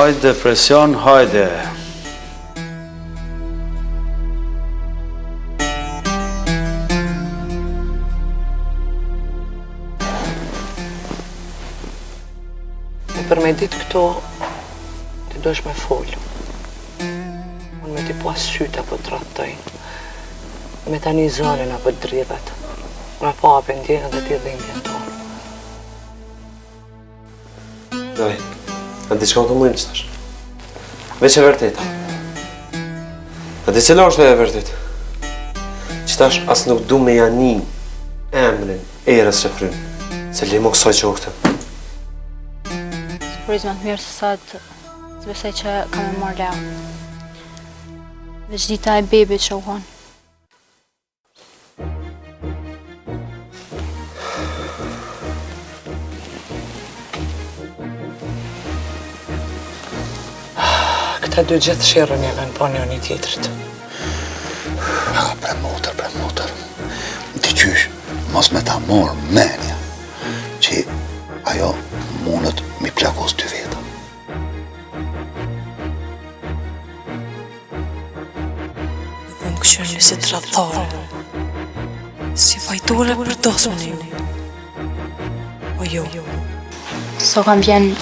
Hajde, depresion, hajde. Për me ditë këto, ti dosh me folë. Unë me ti pas sytë apo të rattoj. Me ta një zonën apo të dridhet. Me pa apë ndjenë dhe ti dhimbjen tonë. Doj, në diçka të mëjnë që tash. Veç e vërteta. Në di cila është e vërtet. Që tash asë nuk du me jani emrin erës që frynë. Se limo kësoj që ukte. Surprizë më të mirë se sot, s'besoj që kam e marrë lau. Veç dita e bebit që u honë. Këta dy gjithë shirën janë në po një tjetërit. Pre motër. Ti qysh, mos me ta morë menja, që ajo mundët mi plakos dy veta. Po më këshërë si të rathare, si fajtore për dosmën e ju. O jo. So kam vjen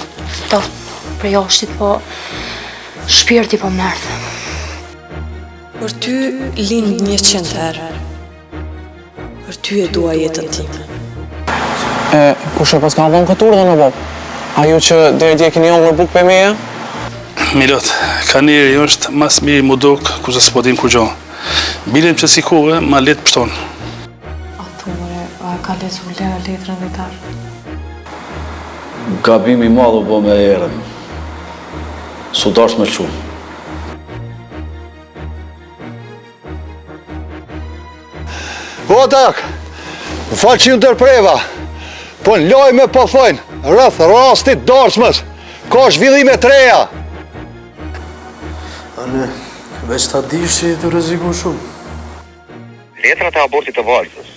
ftoft për jashtit, po shpirti po më nërthë. Për ty lind 100 herë. Për ty e dua jetën time. Kushe pas ka vonë këtë urdhën, o bab? Ajo që deri dje keni ongër buk për meja? Milot, kaniri është mas mirë mu dok, ku se s'po dim ku gjo. Bilim që si kohë, ma letë pështon. A thumëre, a ka lezu letrën dhe tarë? Gabimi madh u bo me erën. Su dash me qumë. Po, tak, më falë që ju ndërpreva, po në loj me po thojnë, rrëth rastit darsmës, ka zhvillime të reja. Ane, veç ta dish që i të rreziku shumë. Letrat e abortit të valsës